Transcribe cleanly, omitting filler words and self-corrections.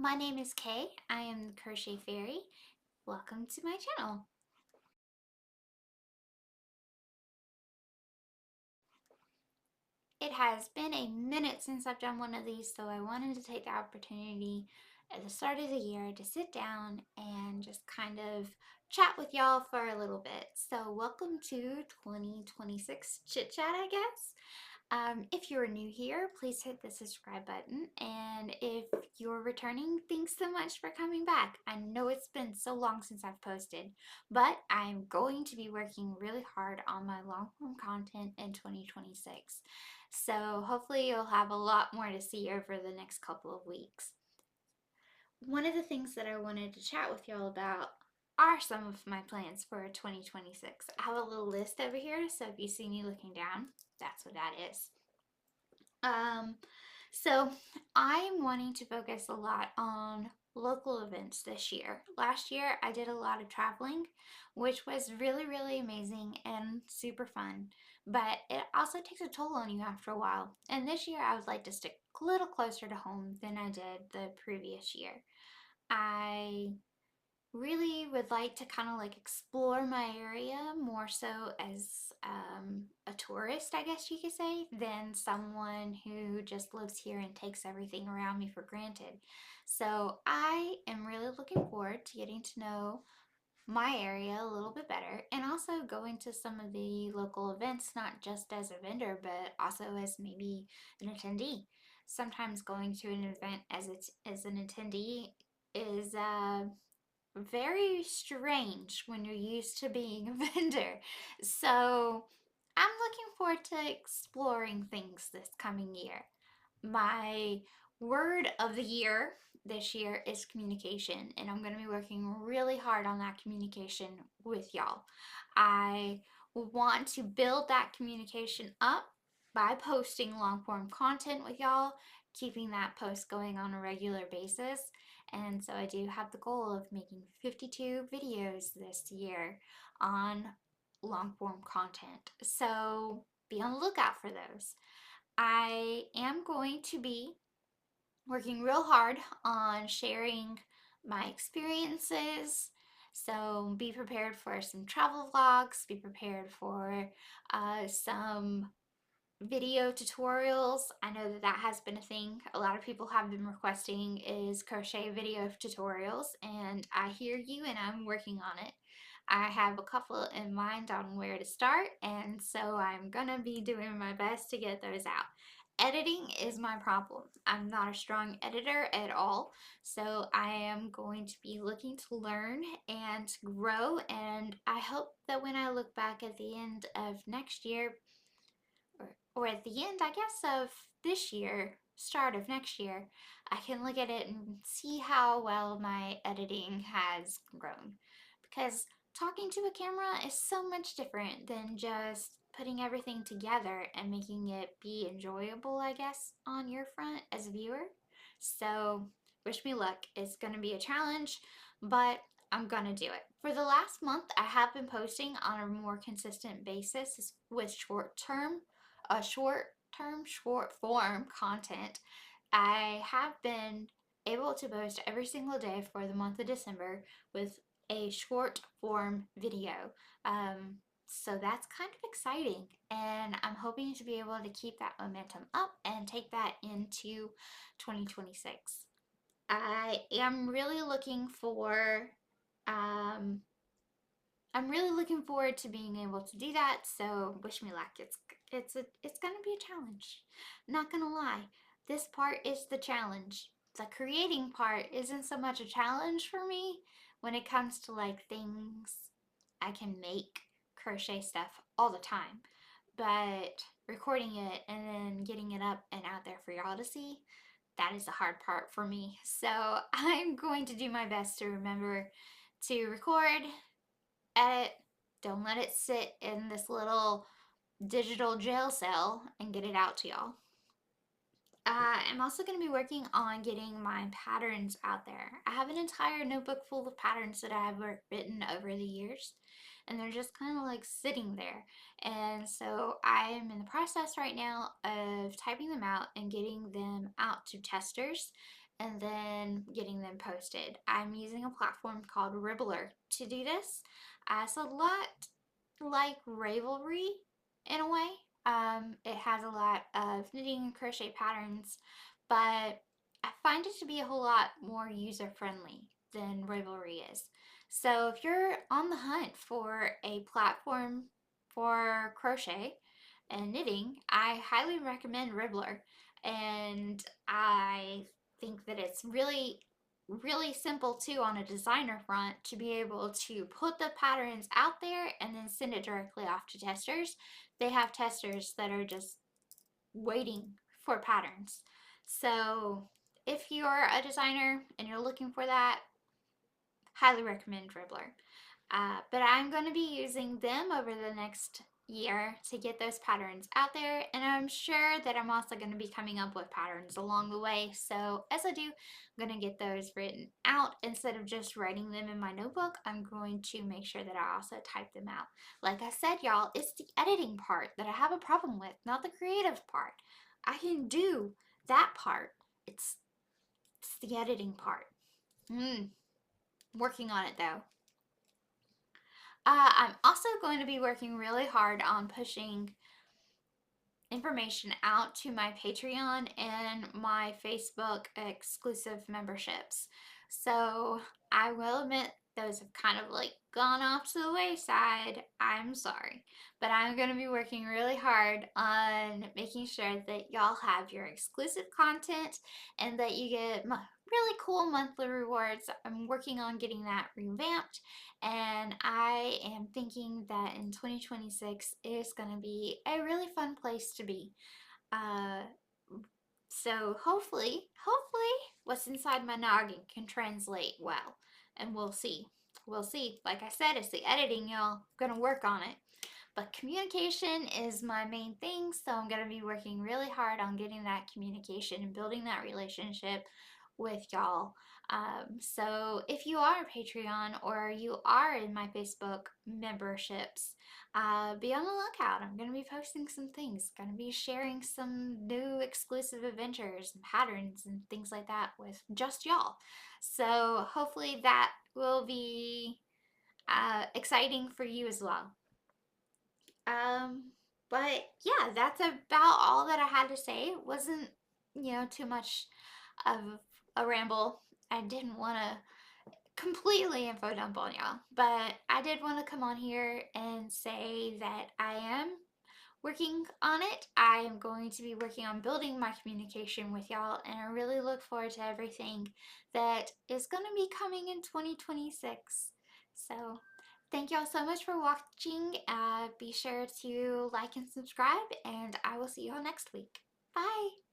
My name is Kaye. I am the Crochet Fairy. Welcome to my channel. It has been a minute since I've done one of these, so I wanted to take the opportunity at the start of the year to sit down and just kind of chat with y'all for a little bit. So welcome to 2026 Chit Chat, I guess. If you're new here, please hit the subscribe button. And if you're returning, thanks so much for coming back. I know it's been so long since I've posted, but I'm going to be working really hard on my long form content in 2026. So hopefully you'll have a lot more to see over the next couple of weeks. One of the things that I wanted to chat with y'all about are some of my plans for 2026. I have a little list over here, so if you see me looking down, that's what that is. So I'm wanting to focus a lot on local events this year. Last year I did a lot of traveling, which was really amazing and super fun, but it also takes a toll on you after a while. And this year I would like to stick a little closer to home than I did the previous year. I really would like to kind of like explore my area more so as a tourist, I guess you could say, than someone who just lives here and takes everything around me for granted. So I am really looking forward to getting to know my area a little bit better and also going to some of the local events, not just as a vendor, but also as maybe an attendee. Sometimes going to an event as an attendee is very strange when you're used to being a vendor. So I'm looking forward to exploring things this coming year. My word of the year this year is communication, and I'm going to be working really hard on that communication with y'all. I want to build that communication up by posting long form content with y'all, keeping that post going on a regular basis. And so I do have the goal of making 52 videos this year on long form content. So be on the lookout for those. I am going to be working real hard on sharing my experiences. So be prepared for some travel vlogs, be prepared for some video tutorials. I know that that has been a thing a lot of people have been requesting, is crochet video tutorials, and I hear you and I'm working on it. I have a couple in mind on where to start, and so I'm gonna be doing my best to get those out. Editing is my problem. I'm not a strong editor at all, so I am going to be looking to learn and grow, and I hope that when I look back at the end of next year, or at the end, I guess, of this year, start of next year, I can look at it and see how well my editing has grown. Because talking to a camera is so much different than just putting everything together and making it be enjoyable, I guess, on your front as a viewer. So, wish me luck. It's going to be a challenge, but I'm gonna do it. For the last month, I have been posting on a more consistent basis with short form content. I have been able to post every single day for the month of December with a short form video. So that's kind of exciting, and I'm hoping to be able to keep that momentum up and take that into 2026. I am really looking for um, I'm really looking forward to being able to do that. So wish me luck. It's gonna be a challenge. Not gonna lie, this part is the challenge. The creating part isn't so much a challenge for me when it comes to like things I can make crochet stuff all the time. But recording it and then getting it up and out there for y'all to see, that is the hard part for me. So I'm going to do my best to remember to record, edit, don't let it sit in this little digital jail cell, and get it out to y'all. I'm also going to be working on getting my patterns out there. I have an entire notebook full of patterns that I have written over the years, and they're just kind of like sitting there. And so I am in the process right now of typing them out and getting them out to testers and then getting them posted. I'm using a platform called Ribbler to do this. It's a lot like Ravelry in a way. It has a lot of knitting and crochet patterns, but I find it to be a whole lot more user friendly than Ravelry is. So if you're on the hunt for a platform for crochet and knitting, I highly recommend Ribbler. And I think that it's really simple too on a designer front to be able to put the patterns out there and then send it directly off to testers. They have testers that are just waiting for patterns. So if you're a designer and you're looking for that, highly recommend Dribbler. But I'm going to be using them over the next year to get those patterns out there, and I'm sure that I'm also going to be coming up with patterns along the way. So as I do, I'm going to get those written out instead of just writing them in my notebook. I'm going to make sure that I also type them out. Like I said, y'all, it's the editing part that I have a problem with, not the creative part. I can do that part. It's the editing part. Working on it though. I'm also going to be working really hard on pushing information out to my Patreon and my Facebook exclusive memberships. So I will admit those have kind of like gone off to the wayside. I'm sorry. But I'm going to be working really hard on making sure that y'all have your exclusive content and that you get really cool monthly rewards. I'm working on getting that revamped, and I am thinking that in 2026 is going to be a really fun place to be. Uh, so hopefully what's inside my noggin can translate well, and we'll see. We'll see. Like I said, it's the editing, y'all. Gonna work on it. But communication is my main thing, so I'm going to be working really hard on getting that communication and building that relationship with y'all. So if you are a Patreon or you are in my Facebook memberships, be on the lookout. I'm going to be posting some things, going to be sharing some new exclusive adventures and patterns and things like that with just y'all. So hopefully that will be exciting for you as well. Um, but yeah, that's about all that I had to say. It wasn't, too much of a ramble. I didn't want to completely info dump on y'all, but I did want to come on here and say that I am working on it. I am going to be working on building my communication with y'all, and I really look forward to everything that is going to be coming in 2026. So thank y'all so much for watching. Be sure to like and subscribe, and I will see y'all next week. Bye!